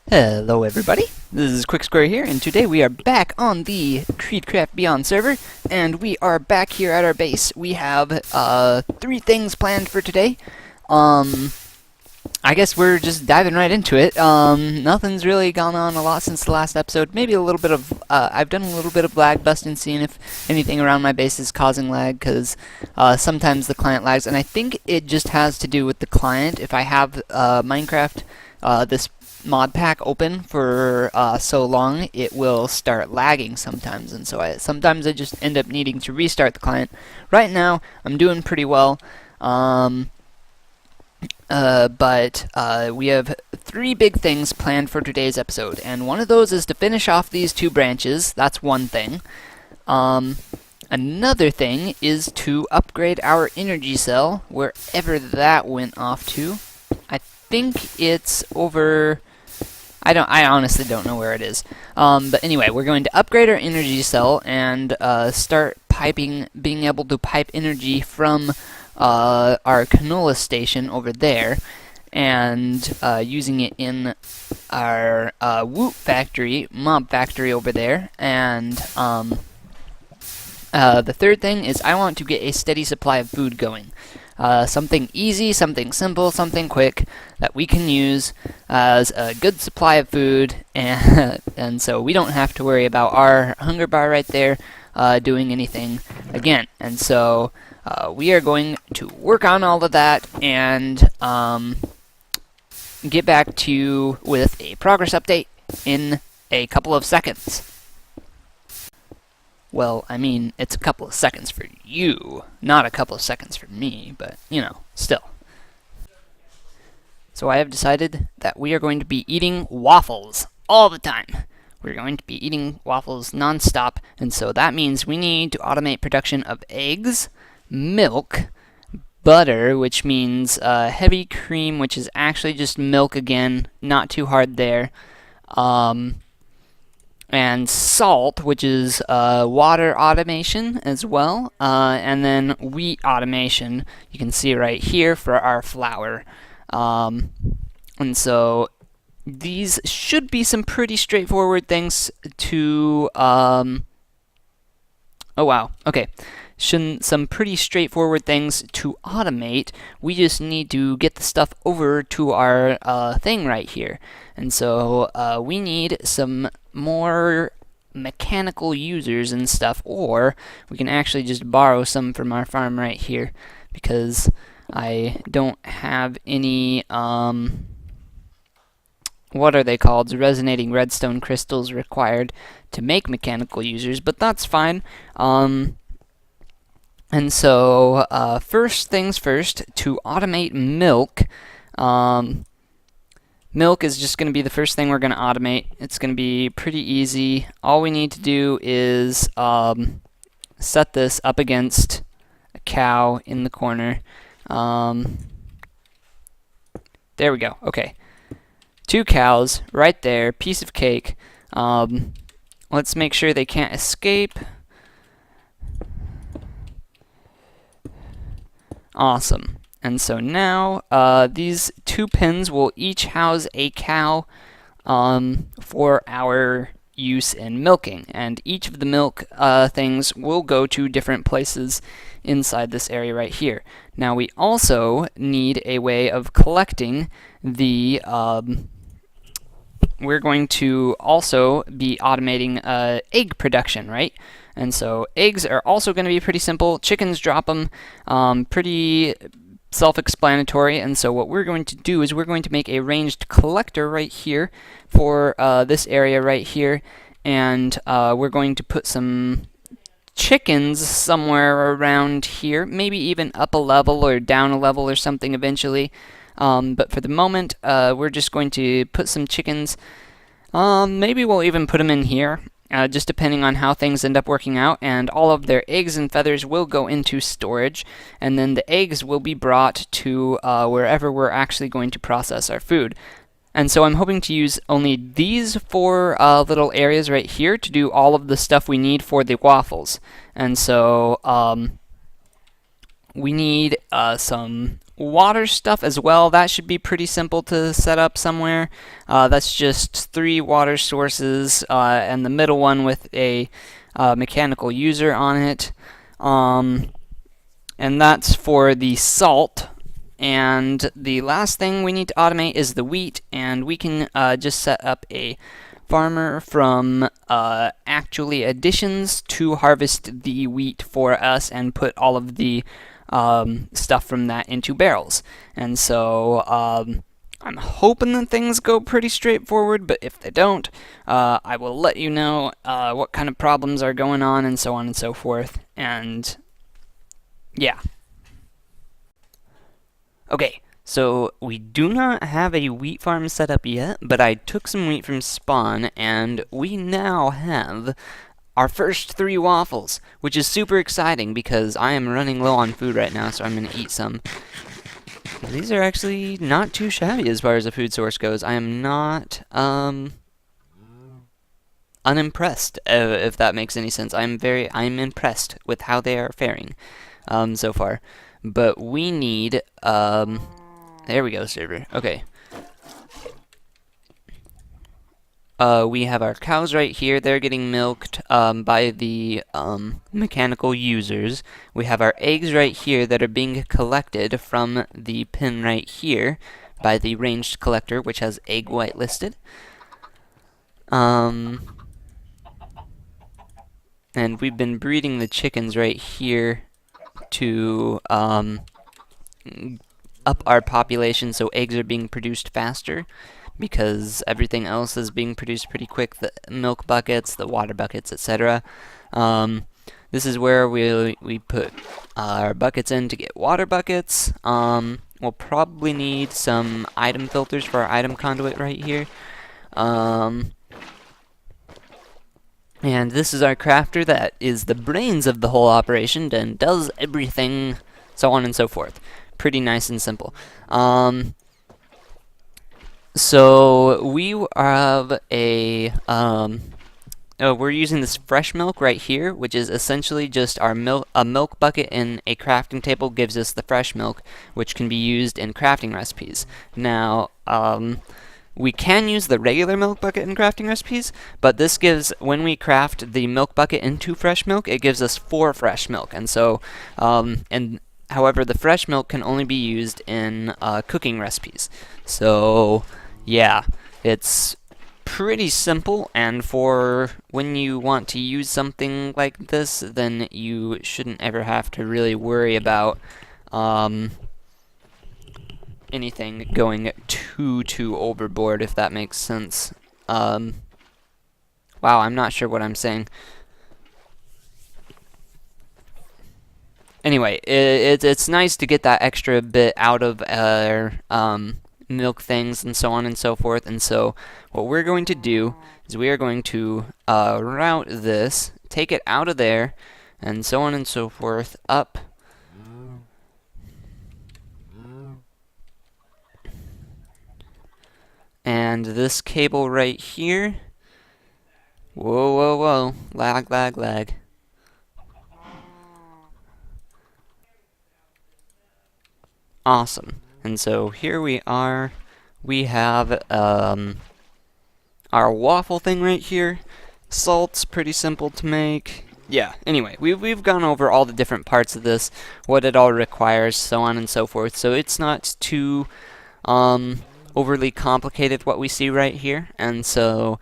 Hello everybody, this is quixQuery here, and today we are back on the Creedcraft Beyond server, and we are back here at our base. We have three things planned for today. I guess we're just diving right into it. Nothing's really gone on a lot since the last episode. Maybe a little bit of, I've done a little bit of lag busting, seeing if anything around my base is causing lag, because sometimes the client lags, and I think it just has to do with the client. If I have Minecraft, this mod pack open for so long, it will start lagging sometimes, and so sometimes I just end up needing to restart the client. Right now, I'm doing pretty well, but we have three big things planned for today's episode, and one of those is to finish off these two branches. That's one thing. Another thing is to upgrade our energy cell, wherever that went off to. I think it's over... I honestly don't know where it is. But anyway, we're going to upgrade our energy cell and start being able to pipe energy from our canola station over there, and using it in our woot factory, mob factory over there. And the third thing is I want to get a steady supply of food going. Something easy, something simple, something quick that we can use as a good supply of food, and so we don't have to worry about our hunger bar right there doing anything again. And so we are going to work on all of that and get back to you with a progress update in a couple of seconds. Well, I mean, it's a couple of seconds for you, not a couple of seconds for me, but, you know, still. So I have decided that we are going to be eating waffles all the time. We're going to be eating waffles non-stop, and so that means we need to automate production of eggs, milk, butter, which means heavy cream, which is actually just milk again, not too hard there, and salt, which is water automation as well, and then wheat automation, you can see right here for our flour. And so these should be some pretty straightforward things to, oh wow, okay. Some pretty straightforward things to automate. We just need to get the stuff over to our thing right here. And so we need some more mechanical users and stuff, or we can actually just borrow some from our farm right here, because I don't have any, what are they called? Resonating redstone crystals required to make mechanical users, but that's fine. And so, first things first, to automate milk, milk is just going to be the first thing we're going to automate. It's going to be pretty easy. All we need to do is set this up against a cow in the corner. There we go. Okay. 2 cows right there, piece of cake. Let's make sure they can't escape. Awesome. And so now these 2 pins will each house a cow for our use in milking, and each of the milk things will go to different places inside this area right here. Now we also need a way of collecting the we're going to also be automating egg production, right? And so eggs are also going to be pretty simple. Chickens drop them, pretty self-explanatory. And so what we're going to do is we're going to make a ranged collector right here for this area right here, and we're going to put some chickens somewhere around here, maybe even up a level or down a level or something eventually. But for the moment, we're just going to put some chickens. Maybe we'll even put them in here. Just depending on how things end up working out, and all of their eggs and feathers will go into storage, and then the eggs will be brought to wherever we're actually going to process our food. And so I'm hoping to use only these 4 little areas right here to do all of the stuff we need for the waffles. And so we need some water stuff as well. That should be pretty simple to set up somewhere. That's just 3 water sources, and the middle one with a mechanical user on it. And that's for the salt. And the last thing we need to automate is the wheat, and we can just set up a farmer from actually additions to harvest the wheat for us and put all of the stuff from that into barrels. And so I'm hoping that things go pretty straightforward, but if they don't, I will let you know what kind of problems are going on and so on and so forth. And yeah. Okay, so we do not have a wheat farm set up yet, but I took some wheat from spawn, and we now have our first 3 waffles, which is super exciting because I am running low on food right now, so I'm going to eat some. These are actually not too shabby as far as a food source goes. I am not unimpressed, if that makes any sense. I'm impressed with how they are faring so far. But we need there we go, server. Okay. We have our cows right here. They're getting milked by the mechanical users. We have our eggs right here that are being collected from the pin right here by the ranged collector, which has egg whitelisted. And we've been breeding the chickens right here to up our population, so eggs are being produced faster because everything else is being produced pretty quick, the milk buckets, the water buckets, etc. This is where we put our buckets in to get water buckets. We'll probably need some item filters for our item conduit right here. And this is our crafter that is the brains of the whole operation and does everything, so on and so forth. Pretty nice and simple. So we have a we're using this fresh milk right here, which is essentially just our a milk bucket in a crafting table gives us the fresh milk, which can be used in crafting recipes. Now, we can use the regular milk bucket in crafting recipes, but this gives, when we craft the milk bucket into fresh milk, it gives us 4 fresh milk. And so, however, the fresh milk can only be used in cooking recipes. So, yeah, it's pretty simple, and for when you want to use something like this, then you shouldn't ever have to really worry about anything going too overboard, if that makes sense. Wow, I'm not sure what I'm saying. Anyway, it's nice to get that extra bit out of our milk things and so on and so forth. And so what we're going to do is we are going to route this, take it out of there, and so on and so forth, up. And this cable right here. Whoa. Lag. Awesome. And so here we are. We have our waffle thing right here. Salt's pretty simple to make. Yeah, anyway, we've gone over all the different parts of this, what it all requires, so on and so forth. So it's not too overly complicated what we see right here. And so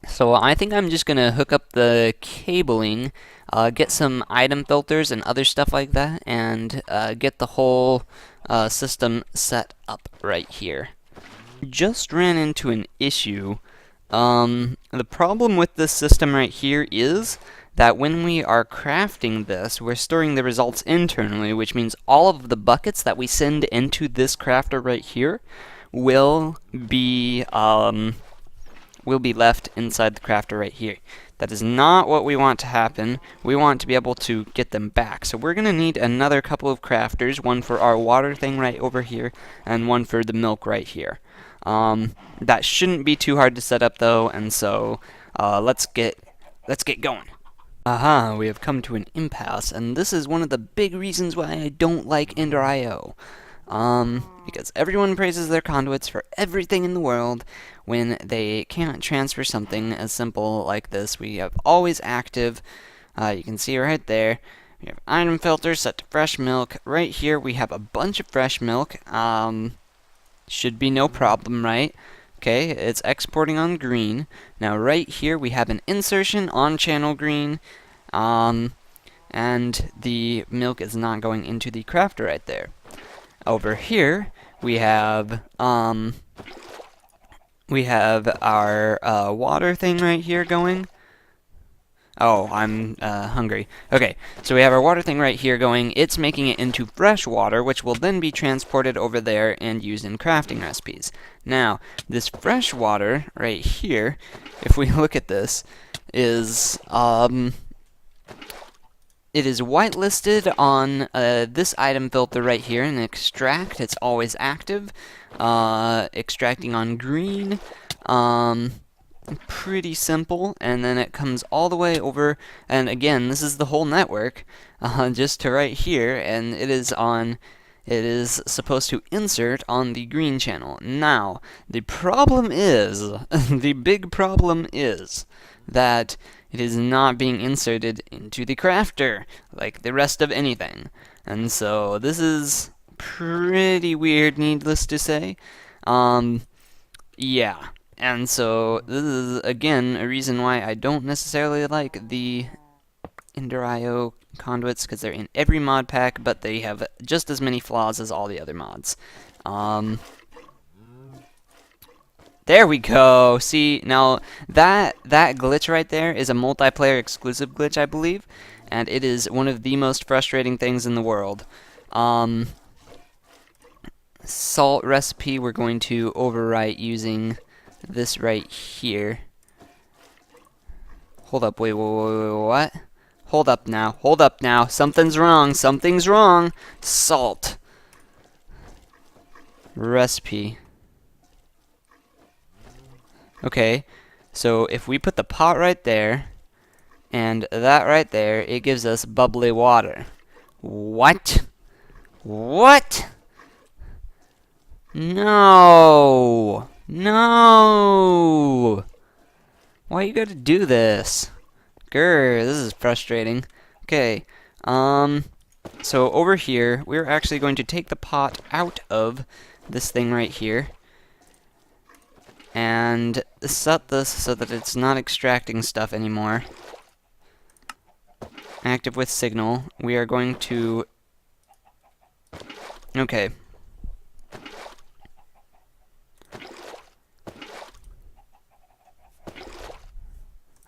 so I think I'm just gonna hook up the cabling, get some item filters and other stuff like that, and get the whole system set up right here. Just ran into an issue. The problem with this system right here is that when we are crafting this, we're storing the results internally, which means all of the buckets that we send into this crafter right here will be left inside the crafter right here. That is not what we want to happen. We want to be able to get them back. So we're going to need another couple of crafters, one for our water thing right over here, and one for the milk right here. That shouldn't be too hard to set up though, and so let's get going. Aha, we have come to an impasse, and this is one of the big reasons why I don't like Ender.io. Because everyone praises their conduits for everything in the world when they can't transfer something as simple like this. We have always active, you can see right there. We have item filter set to fresh milk. Right here we have a bunch of fresh milk. Should be no problem, right? Okay, it's exporting on green. Now right here we have an insertion on channel green, and the milk is not going into the crafter right there. Over here we have our water thing right here going. Oh, I'm hungry. Okay, so we have our water thing right here going. It's making it into fresh water, which will then be transported over there and used in crafting recipes. Now, this fresh water right here, if we look at this, is it is whitelisted on this item filter right here in extract. It's always active. Extracting on green. Pretty simple, and then it comes all the way over, and again, this is the whole network, just to right here, and it is supposed to insert on the green channel. Now, the problem is, the big problem is, that it is not being inserted into the crafter, like the rest of anything. And so, this is pretty weird, needless to say. Yeah. And so, this is, again, a reason why I don't necessarily like the Ender.io conduits, because they're in every mod pack, but they have just as many flaws as all the other mods. There we go! See, now, that glitch right there is a multiplayer exclusive glitch, I believe, and it is one of the most frustrating things in the world. Salt recipe we're going to overwrite using this right here. Hold up, wait, what? Hold up now, something's wrong, Salt. Recipe. Okay, so if we put the pot right there, and that right there, it gives us bubbly water. What? What? No! No! Why you gotta do this? Grr, this is frustrating. Okay, so over here, we're actually going to take the pot out of this thing right here, and set this so that it's not extracting stuff anymore. Active with signal. We are going to... Okay.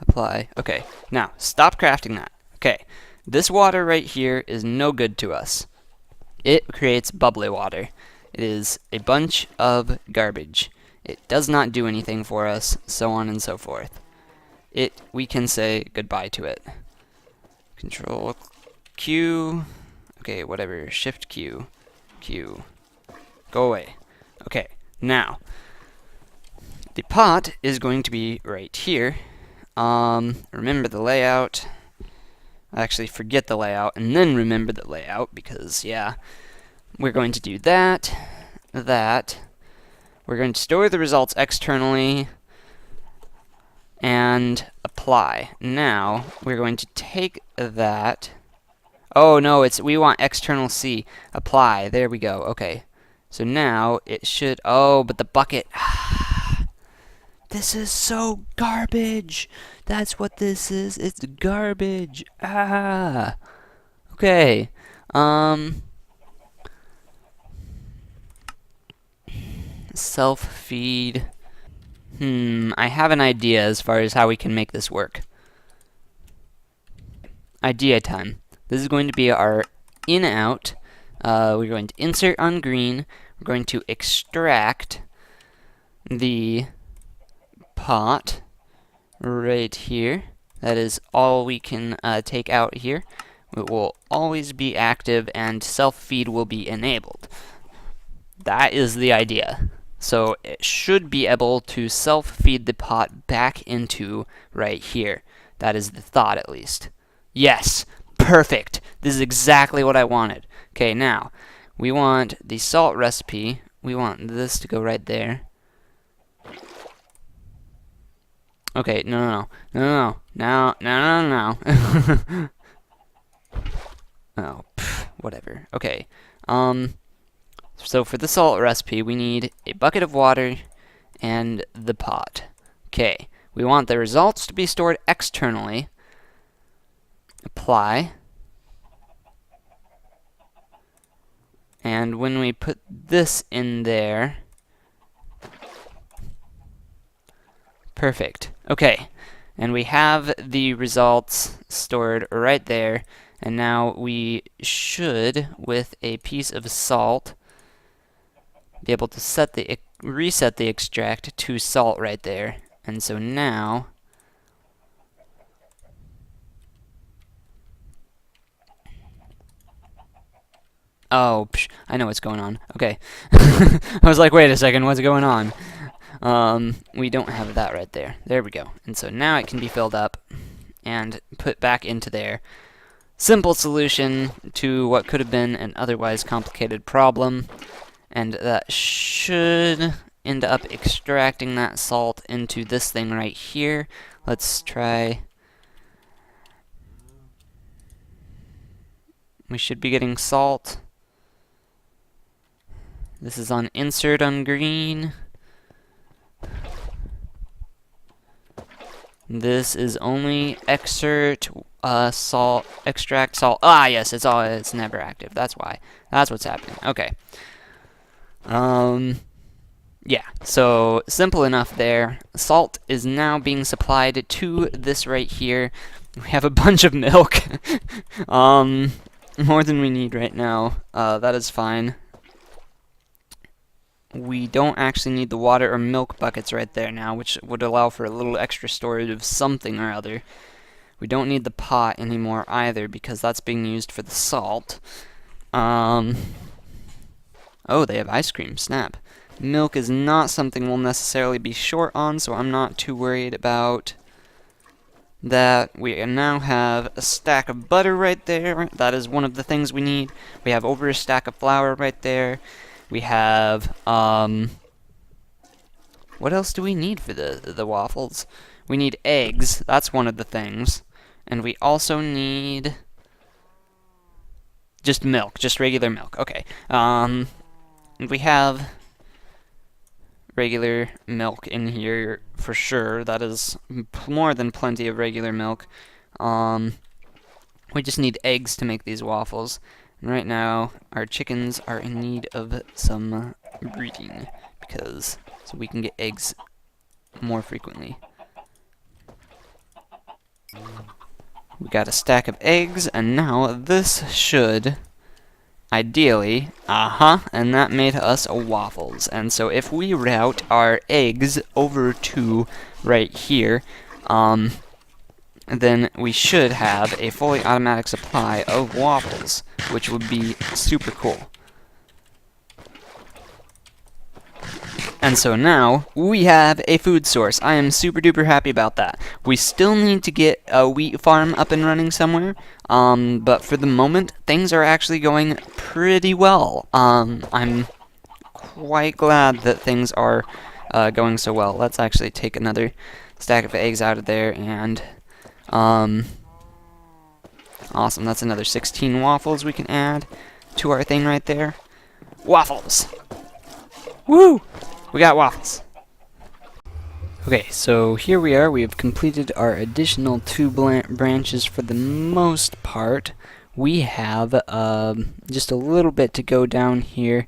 Apply. Okay, now, stop crafting that. Okay, this water right here is no good to us. It creates bubbly water. It is a bunch of garbage. It does not do anything for us, so on and so forth. We can say goodbye to it. Control Q. Okay, whatever. Shift Q. Q. Go away. Okay, now, the pot is going to be right here. Remember the layout. Actually, forget the layout, and then remember the layout, because, yeah, we're going to do that, that. We're going to store the results externally, and apply. Now, we're going to take that. Oh, no, we want external C. Apply. There we go. Okay. So now, it should... Oh, but the bucket... This is so garbage. That's what this is. It's garbage. Ah. Okay. Self-feed. I have an idea as far as how we can make this work. Idea time. This is going to be our in-out. We're going to insert on green. We're going to extract the pot right here. That is all we can take out here. It will always be active, and self-feed will be enabled. That is the idea. So it should be able to self-feed the pot back into right here. That is the thought, at least. Yes, perfect. This is exactly what I wanted. Okay, now, we want the salt recipe. We want this to go right there. Okay, no. Oh, whatever. Okay, so for the salt recipe, we need a bucket of water and the pot. Okay, we want the results to be stored externally. Apply. And when we put this in there, perfect. Okay, and we have the results stored right there. And now we should, with a piece of salt, be able to reset the extract to salt right there. And so now, oh, I know what's going on. Okay. I was like, wait a second, what's going on? We don't have that right there. There we go. And so now it can be filled up and put back into there. Simple solution to what could have been an otherwise complicated problem. And that should end up extracting that salt into this thing right here. Let's try. We should be getting salt. This is on insert on green. This is only extract salt. Ah, yes, it's never active. That's why. That's what's happening. Okay. Yeah, so simple enough there. Salt is now being supplied to this right here. We have a bunch of milk. More than we need right now. That is fine. We don't actually need the water or milk buckets right there now, which would allow for a little extra storage of something or other. We don't need the pot anymore either, because that's being used for the salt. Oh, they have ice cream. Snap. Milk is not something we'll necessarily be short on, so I'm not too worried about that. We now have a stack of butter right there. That is one of the things we need. We have over a stack of flour right there. We have, what else do we need for the waffles? We need eggs. That's one of the things. And we also need just milk, just regular milk. Okay. And we have regular milk in here for sure. That is more than plenty of regular milk. We just need eggs to make these waffles. And right now, our chickens are in need of some breeding, so we can get eggs more frequently. We got a stack of eggs, and now this should ideally, and that made us waffles. And so if we route our eggs over to right here, then we should have a fully automatic supply of waffles, which would be super cool. And so now, we have a food source. I am super duper happy about that. We still need to get a wheat farm up and running somewhere, but for the moment, things are actually going pretty well. I'm quite glad that things are going so well. Let's actually take another stack of eggs out of there, and awesome, that's another 16 waffles we can add to our thing right there. Waffles! Woo! We got waffles. Okay, so here we are. We have completed our additional 2 branches for the most part. We have just a little bit to go down here.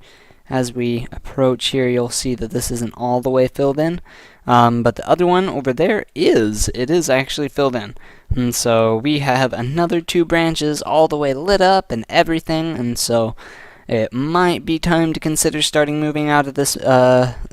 As we approach here, you'll see that this isn't all the way filled in. But the other one over there is. It is actually filled in. And so we have another 2 branches all the way lit up and everything. And so it might be time to consider starting moving out of this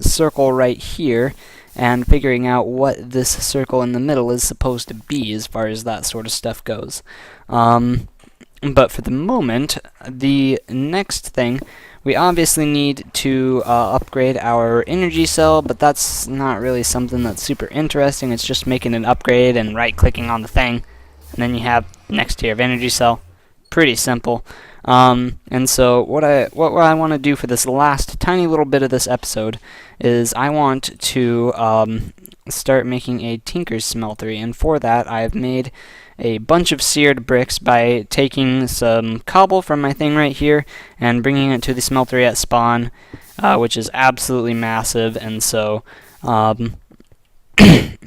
circle right here and figuring out what this circle in the middle is supposed to be as far as that sort of stuff goes. But for the moment, the next thing, we obviously need to upgrade our energy cell, but that's not really something that's super interesting. It's just making an upgrade and right-clicking on the thing, and then you have next tier of energy cell. Pretty simple. And so what I want to do for this last tiny little bit of this episode is I want to start making a tinker's smeltery, and for that I've made a bunch of seared bricks by taking some cobble from my thing right here and bringing it to the smeltery at spawn, which is absolutely massive, and so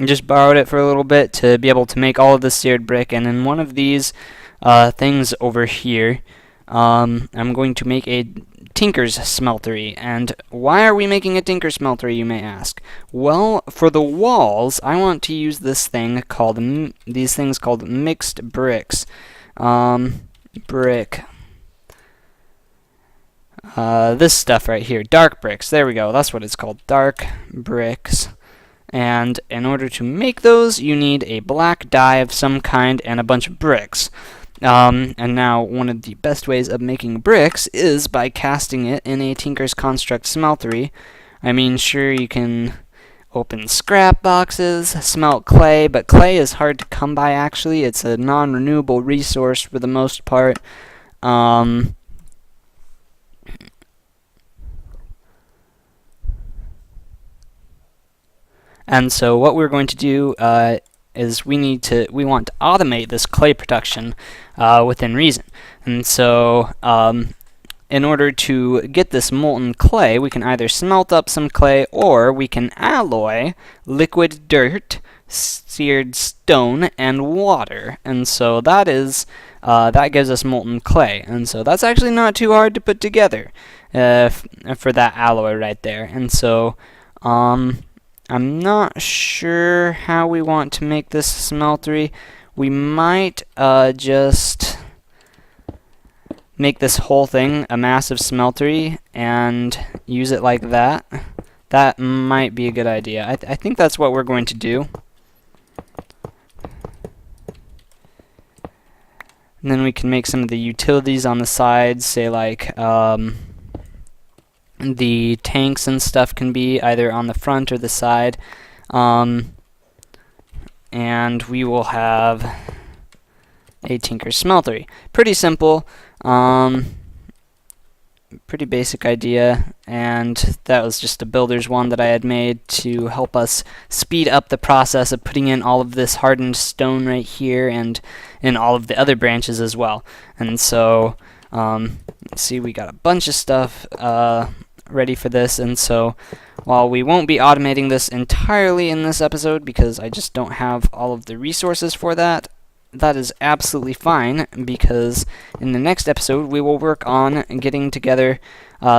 just borrowed it for a little bit to be able to make all of this seared brick. And in one of these things over here, I'm going to make a tinker's smeltery. And why are we making a tinker's smeltery, you may ask? Well, for the walls, I want to use this thing called these things called mixed bricks. Brick. This stuff right here, dark bricks. There we go. That's what it's called, dark bricks. And in order to make those, you need a black dye of some kind and a bunch of bricks. And now, one of the best ways of making bricks is by casting it in a Tinker's Construct smeltery. I mean, sure, you can open scrap boxes, smelt clay, but clay is hard to come by, actually. It's a non-renewable resource for the most part. And so what we're going to do is we want to automate this clay production within reason. And so in order to get this molten clay, we can either smelt up some clay or we can alloy liquid dirt, seared stone, and water. And so that gives us molten clay. And so that's actually not too hard to put together for that alloy right there. And so I'm not sure how we want to make this smeltery. We might just make this whole thing a massive smeltery and use it like that. That might be a good idea. I think that's what we're going to do. And then we can make some of the utilities on the sides, say like the tanks and stuff can be either on the front or the side. And we will have a Tinker's Smeltery. Pretty simple, pretty basic idea, and that was just a builder's one that I had made to help us speed up the process of putting in all of this hardened stone right here and in all of the other branches as well. And so, let's see, we got a bunch of stuff ready for this, and so while we won't be automating this entirely in this episode because I just don't have all of the resources for that, that is absolutely fine, because in the next episode we will work on getting together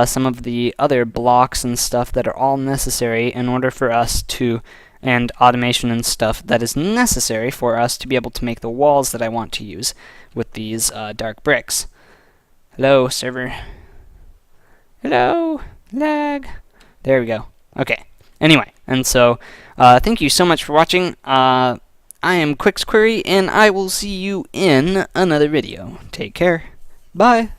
some of the other blocks and stuff that are all necessary in order for us to, and automation and stuff that is necessary for us to be able to make the walls that I want to use with these dark bricks. Hello, server. Hello, lag. There we go. Okay. Anyway, and so thank you so much for watching. I am quixQuery, and I will see you in another video. Take care. Bye.